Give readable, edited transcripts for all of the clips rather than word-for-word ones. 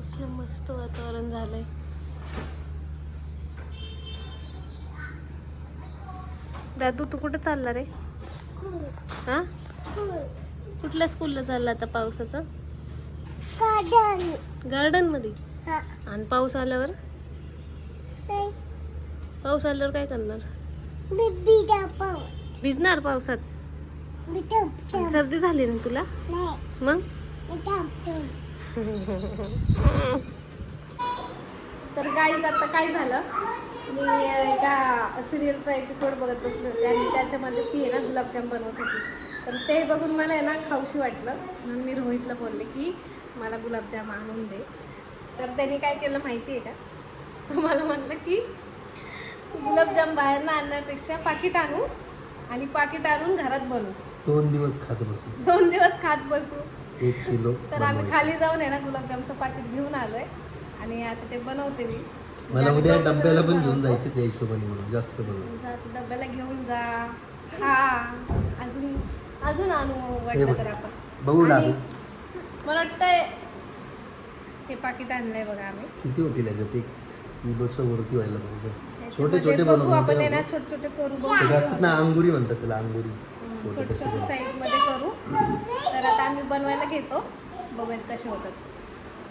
कसलं मस्त वातावरण झालंय. दादू तू कुठे चालला रे? हा, कुठल्या स्कूलला चालला आता पावसाचं? गार्डन मध्ये. आणि पाऊस आल्यावर काय करणार? भिजणार पावसात? सर्दी झाली ना तुला? मग तर गाईज आता काय झालं, मी एका सिरियलचा एपिसोड बघत बसले होते आणि त्याच्यामध्ये ती आहे ना गुलाबजाम बनवत होती. तर ते बघून मला आहे ना खाऊशी वाटलं, म्हणून मी रोहितला बोलले की मला गुलाबजाम आणून दे. तर त्याने काय केलं माहिती आहे का, तुम्हाला म्हणलं की गुलाबजाम बाहेर ना आणण्यापेक्षा पाकिट आणू आणि पाकिट आणून घरात बनवू. 2 दिवस खात बसू 1 किलो. तर आम्ही खाली जाऊन आहे ना गुलाबजामचं पाकिट घेऊन आलोय आणि आता ते बनवते मी. मला उद्या डब्याला पण घेऊन जायचे त्या हिशोबाने, म्हणून जास्त बनवू. जा तू डब्याला घेऊन जा. हा, अजून आणू वाटलं तर आपण बघू लागू. मला वाटतंय हे पाकिट आणलंय बघा आम्ही. किती होतील याच्यात? 1 किलोच्या वरती व्हायला पाहिजे. छोटे याच्यामध्ये छोटे बघू बनवू आपण आहे ना, छोटे छोटे करू ते बघू. असतात ना, अंगुरी म्हणतात त्याला, अंगुरी. छोटे छोटे साईज मध्ये करू. तर आता आम्ही बनवायला घेतो, बघूयात कसे होतात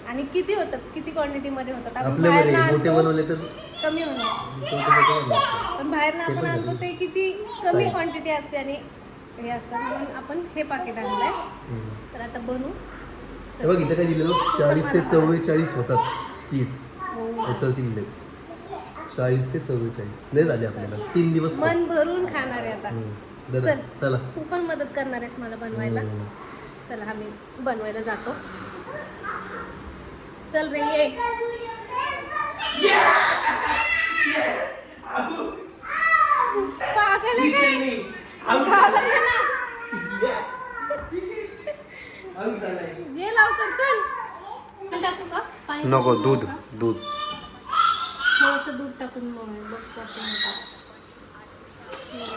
आणि किती होतात, किती क्वांटिटी मध्ये होतात. आपण आपल्या बाहेर बरे मोठे आणतो बनवले तर कमी होणार, छोटे पण बाहेर ना ते आपण पण आणतो घरी. ते किती कमी Size. क्वांटिटी असते आणि हे असतं, म्हणून आपण हे पाकिट आणलंय. तर आता बनवू. हे बघ इथं काय दिलेलं, 40 ते 44 होतात पीस. हो. त्याच्यावरती लिहिले 40 ते 44. लय झाले आपल्याला 3 दिवस. मन भरून खाणार आहे आता. चल, चला तू पण मदत करणार आहेस मला बनवायला. चला आम्ही बनवायला जातो. चल रे ये. पागल आहे काय? घाबरले ना. ये लवकर चल. टाकू का पाणी? नको, दूध थोडंसं दूध टाकून बघ कसं होतं.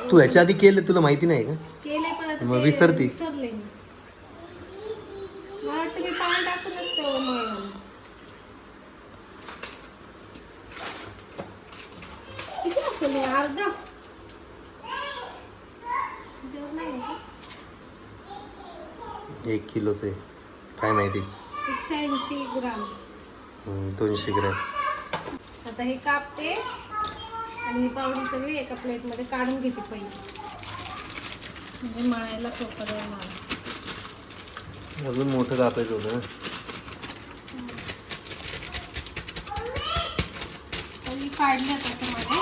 तू ह्याच्या आधी केले, तुला माहिती नाही का? केले पण आता मग ते विसरते. विसरले मी. मला वाटतं मी पाणी टाकूनच ते मळलं. किती असेल हे? अर्धा जेवण नाही का? 1 किलोचे काय माहिती. 180 ग्राम. 200 ग्रॅम. आता हे कापते आणि ही पावडर सगळी एका प्लेटमध्ये काढून घेते पहिले, म्हणजे मळायला सोपं जाईल मला. अजून मोठं कापायचं होतं ना. सगळी काढल्या त्याच्यामध्ये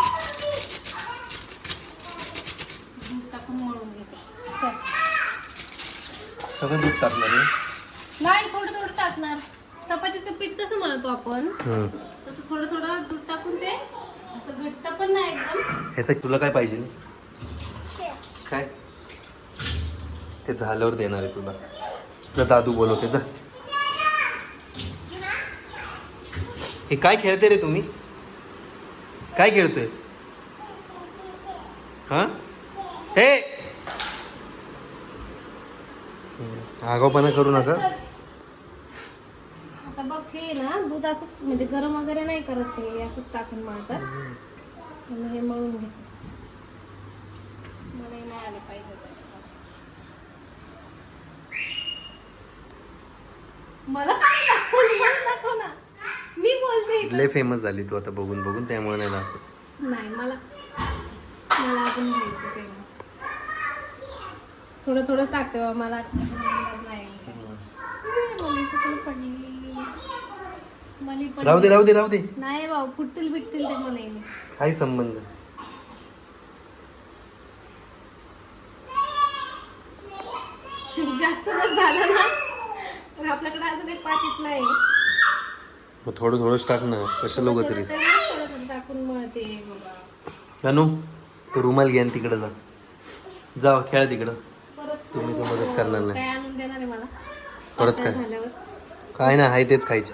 दूध टाकून मळून घेते. चल. सगळं दूध टाकणार आहे. नाही, थोडं थोडं टाकणार. चपातीचं पीठ कसं मळतो आपण तसं थोडं थोडं दूध टाकून, ते असं घट्ट पण नाही एकदम. ह्याचं तुला काय पाहिजे? काय ते झाल्यावर देणार आहे तुला. जा दादू बोलवते, जा. हे काय खेळते रे तुम्ही? काय खेळतोय? हा, हे आगाऊपणा करू नका. आता बघ, हे ना दूध असंच म्हणजे गरम वगैरे नाही करत, ते असंच टाकून मळतात. आणि हे मळून घेते. मलाही नाही आले पाहिजे. मला काय दाखव ना, मी बोलते. लय फेमस झाली तू आता बघून बघून, त्यामुळे नाही दाखवत. नाही, मला अजून घ्यायचं फेमस. थोडं थोडंच टाकते बाबा, मला अंदाज नाही. राहू दे. नाही बाबा, फुटतील बिटतील ते मला. काही संबंध. जास्त जर झालं ना तर आपल्याकडे अजून एक पाकिट नाही. मग थोडंच टाक ना, कशाला उगाच रिस्क. टाकून मळते बाबा. नानू, तो रुमाल घ्या तिकडे जा खेळा तिकडं. परत तुम्ही तर मदत करणार नाही. काय आणून देणार आहे मला परत काय? झाल्यावर काय नाही, आहे तेच खायचे.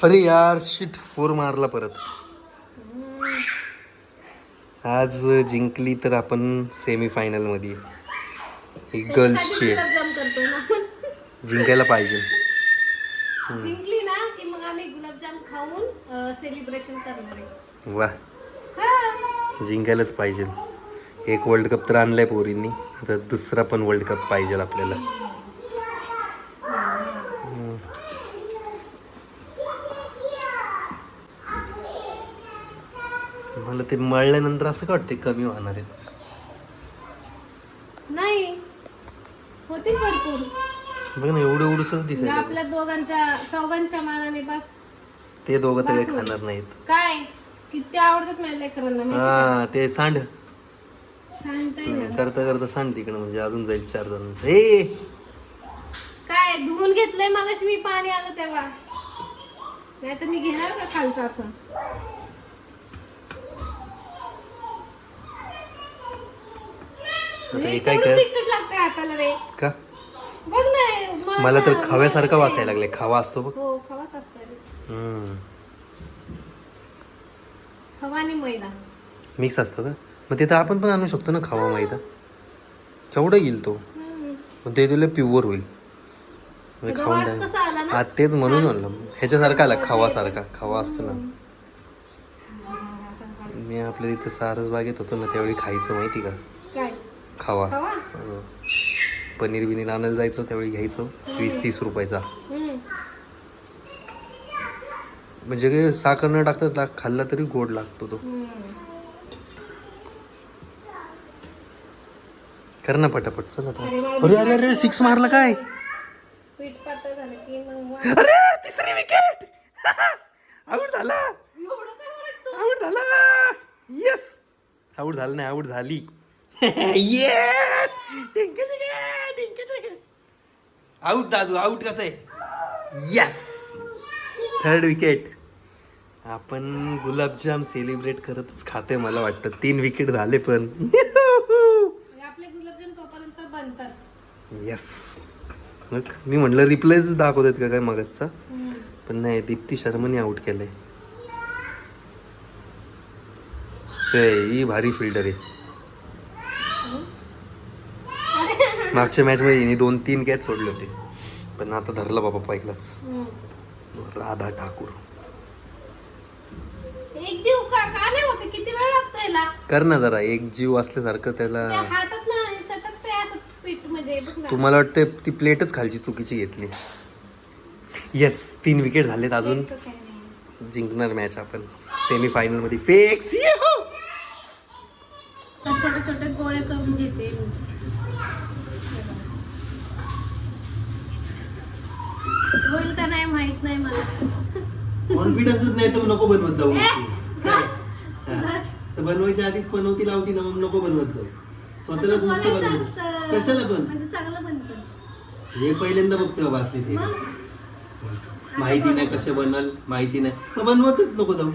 अरे यार, शिट, 4 मारला परत. आज जिंकली तर आपण सेमीफायनल मध्ये. गर्ल्सची गुलाबजाम करतोय ना आपण. जिंकायला पाहिजे. जिंकली ना की मग आम्ही गुलाबजाम खाऊन सेलिब्रेशन करणार आहे. वा, हा. जिंकायलाच पाहिजे. एक वर्ल्ड कप तर आणलाय पोरींनी, आता दुसरा पण वर्ल्ड कप पाहिजे आपल्याला. मला ते मळल्यानंतर असं का वाटते कमी होणार आहे. नाही होतील भरपूर. बघ ना, एवढं एवढंच म्हणजे दिसायला. आपल्या दोघांच्या चौघांच्या मानाने बस. ते दोघं तर काही बस होईल. खाणार नाहीत. काय किती आवडतात माझ्या लेकरांना माहिती हा, ते सांड का? सांगताय ना. करता करता सांड तिकडं, म्हणजे अजून जाईल 4 जणांचं. हे काय धुवून घेतलंय मगाशी मी, पाणी आलं तेव्हा. नाही तर मी घेणार का खालचं असं. आता हे काय कर चिकट लागतंय हाताला रे. का, बघ ना मला तर खव्यासारखा वासायला लागले. खवा असतो बघ. हो खवाच असतो रे. खवा आणि मैदा मिक्स असतो का? मग ते तर आपण पण आणू शकतो ना खवा मैदा. केवढं येईल तो? मग ते दिलं प्युअर होईल. म्हणजे खाऊन वास कसा आला ना? हा, तेच म्हणून म्हणलं ह्याच्यासारखा आला, खवासारखा. खवा असतो ना. मी आपल्या इथं सारसबागेत होतो ना, त्यावेळी खायचं माहिती का काय खवा. खवा? हो. पनीर बिनीर आणायला जायचो त्यावेळी घ्यायचो 20-30 रुपयाचा. म्हणजे काय साखर न टाकता खाल्ला तरी गोड लागतो तो. कर ना पटापट, चल आता. अरे अरे अरे 6 मारला काय? पीठ पातळ झालं की मग अरे 3री विकेट. आउट झाला. एवढं काय ओरडतो? आउट झाला. येस, आउट झालं नाही, आउट झाली. आउट दादू, आउट कसं आहे? Yes, 3rd wicket. आपण गुलाबजाम सेलिब्रेट करतच खाते मला वाटतं. 3 विकेट झाले पण. आपले गुलाबजाम तोपर्यंत बनतात. येस. मग मी म्हटलं रिप्लेच दाखवतात का काय मगसचा, पण नाही, दीप्ती शर्माने आउट केलंय. ही भारी फिल्डर आहे. मागच्या मॅच मध्ये हिने 2-3 कॅच सोडले होते, पण आता धरला बाबा पहिलाच. राधा ठाकूर. एक जीव का नाही होते? किती वेळ लागतो याला? कर ना जरा, एक जीव असल्यासारखं त्याला. त्या हातात ना हे सटकतंय असं पीठ, म्हणजे बघ ना. तुम्हाला वाटतं ती प्लेटच खालची चुकीची घेतली. येस, 3 विकेट झालेत अजून. तेच काय नाही. जिंकणार मॅच आपण सेमी फायनल मध्ये. फिक्स. छोटे छोटे गोळे करून घेते. होईल का नाही माहित नाही मला. कॉन्फिडन्सच नाही तर नको बनवत जाऊ. घास. बनवायच्या आधीच पनवती लावती ना, मग नको बनवत जाऊ. स्वतःलाच नुसतं बनवत. कशाला पण म्हणजे चांगलं बनतं. हे पहिल्यांदा बघतोय वाचली ते. माहिती नाही कसं बनल, माहिती नाही, मग बनवतच नको जाऊ.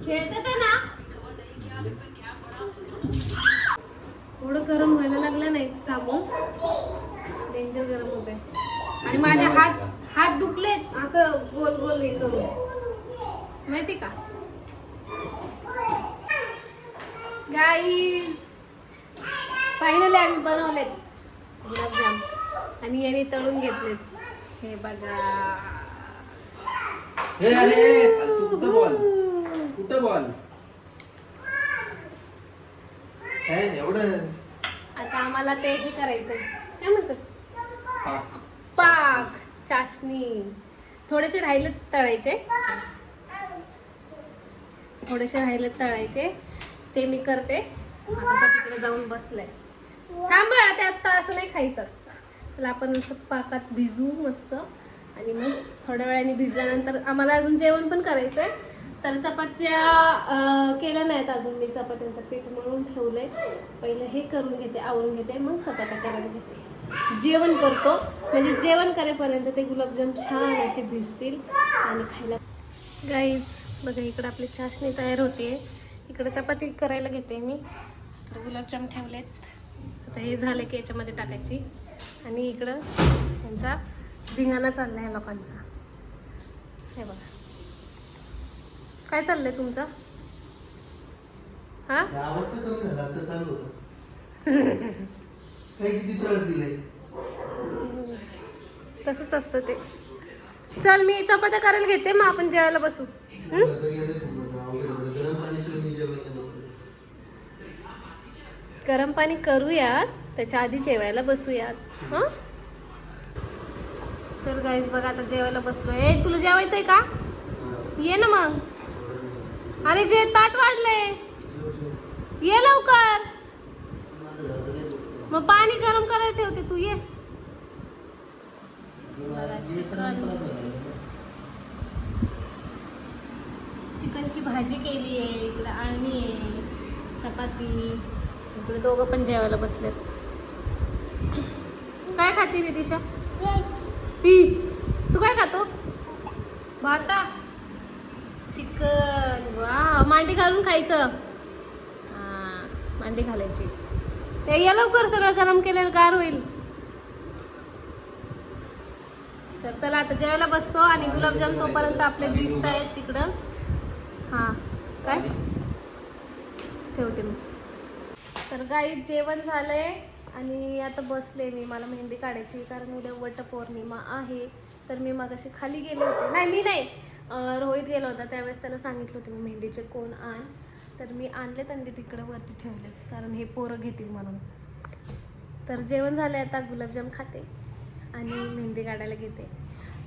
खेळतात ना. थोडं गरम व्हायला लागलं नाही थांबून. डेंजर गरम होते आणि माझे हात दुखलेत असं गोल गोल हे करून, माहिती का गाईज. फायनली आम्ही बनवलेत गुलाबजाम आणि याने तळून घेतलेत. हे बघा. कुठं बॉल एवढं. आता आम्हाला ते हे करायचंय, काय म्हणतात, पाक चाशणी. थोडेसे राहिले तळायचे, ते मी करते. आता तिकडे जाऊन बसलंय. थांबा, ते आत्ता असं नाही खायचं. तर आपण असं पाकात भिजवू मस्त, आणि मग थोड्या वेळाने भिजल्यानंतर आम्हाला अजून जेवण पण करायचंय. तर चपात्या केल्या नाहीत अजून. मी चपात्यांचं पीठ मळून ठेवलंय. पहिलं हे करून घेते, आवरून घेते, मग चपात्या करायला घेते. जेवण करतो, म्हणजे जेवण करेपर्यंत ते गुलाबजाम छान असे भिजतील आणि खायला. गाईज बघा, इकडं आपली चाशणी तयार होते. इकडे चपाती करायला घेते मी. इकडे गुलाबजाम ठेवलेत. आता हे झाले की याच्यामध्ये टाकायची, आणि इकडं यांचा धिंगाणा चाललाय या लोकांचा. हे बघा काय चाललंय तुमचं. हा आवाज का कमी झाला आता चालू होता. काही किती त्रास दिलाय. तसंच असतं ते. चल मी चपात्या करायला घेते मग आपण जेवायला बसू. गरम पाणी करूयात त्याच्या आधी जेवायला बसूयात. हा तर गाईज बघा आता जेवायला बसलोय. तुला जेवायचंय का. ये ना मग. अरे जे ताट वाढलंय ये लवकर. मग पाणी गरम करायला ठेवते तू ये. चिकनची भाजी केली आहे. इकडे आळणी आहे चपाती. इकडे दोघं पण जेवायला बसलेत. काय खाते रे दिशा. पीस. तू काय खातो. भाता चिकन. वा मांडी घालून खायचं. हा मांडी घालायची. ते या लवकर सगळं गरम केलेलं गार होईल. तर चला आता जेवायला बसतो आणि गुलाबजाम तोपर्यंत आपले दिसत आहेत तिकडं. हा काय ठेवते मी. तर गाई जेवण झालंय आणि आता बसले मी. मला मेहंदी काढायची कारण उद्या वटपौर्णिमा आहे. तर मी मगाशी खाली गेले होते. नाही मी नाही रोहित गेला होता त्यावेळेस त्याला सांगितलं होतं मी मेहंदीचे कोण आण. तर मी आणले त्यांनी तिकडं वरती ठेवले कारण हे पोरं घेतील म्हणून. तर जेवण झालं आता गुलाबजाम खाते आणि मेहंदी काढायला घेते.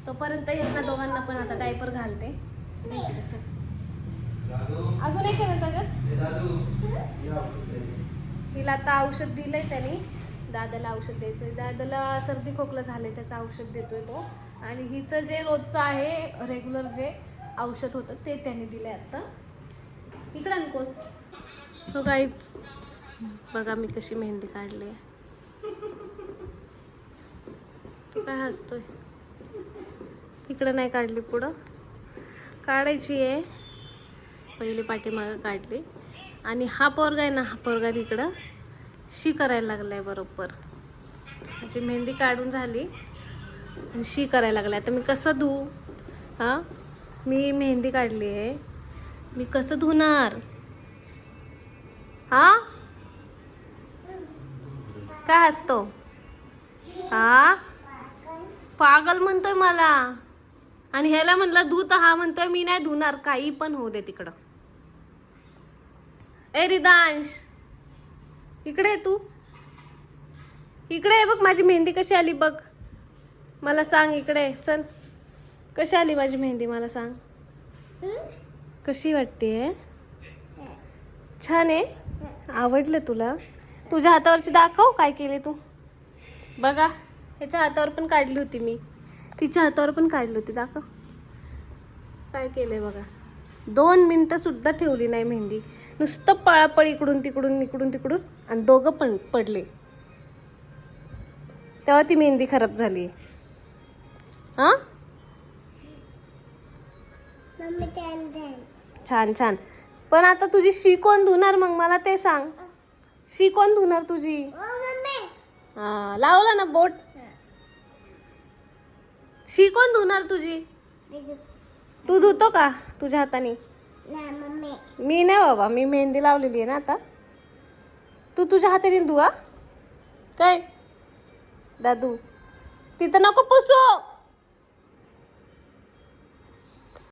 तोपर्यंत यांना दोघांना पण आता डायपर घालते. अजून एक करत अगं तिला आता औषध दिलंय त्यांनी. दादाला औषध द्यायचं. दादाला सर्दी खोकला झाले त्याचं औषध देतोय तो. आणि हिचं जे रोजचं आहे रेग्युलर जे औषध होतं ते त्यांनी दिलंय आता. इकडं कोण. सो गाईज बघा मी कशी मेहंदी काढली. तू काय हसतोय. इकडं नाही काढली पुढं काढायची आहे. पहिली पाठीमागं काढली. आणि हा पोरगा आहे ना हा पोरगा तिकडं शी करायला लागलाय बरोबर. अशी मेहंदी काढून झाली आणि शी करायला लागलाय. आता मी कसं धुवू. हा मी मेहंदी काढली आहे मी कसं धुणार. हा काय हसतो. हा पागल म्हणतोय मला. आणि ह्याला म्हणलं धू तर हा म्हणतोय मी नाही धुणार. काही पण होऊ दे तिकडं. ए रिदांश इकडे आहे तू. इकडे आहे बघ माझी मेहंदी कशी आली बघ. मला सांग इकडे चल. कशी आली माझी मेहंदी मला सांग. कशी वाटते. छान आहे. आवडलं तुला. तुझ्या हातावरची दाखव काय केले तू. बघा ह्याच्या हातावर पण काढली होती मी. तिच्या हातावर पण काढली होती. दाखव काय केलंय बघा. 2 मिनिटं सुद्धा ठेवली नाही मेहंदी. नुसतं पळापळ इकडून तिकडून इकडून तिकडून आणि दोघं पण पडले. तेव्हा ती मेहंदी खराब झाली. हा छान छान. पण आता तुझी शी कोण धुणार मग मला ते सांग. शी कोण धुणार तुझी. हा लावला ना बोट. शी कोण धुणार तुझी. तू धुतो का तुझ्या हाताने. मी नाही बाबा मी मेहंदी लावलेली आहे ना आता. तू तुझ्या हाताने धुवा काय दादू. तिथं नको पुसू.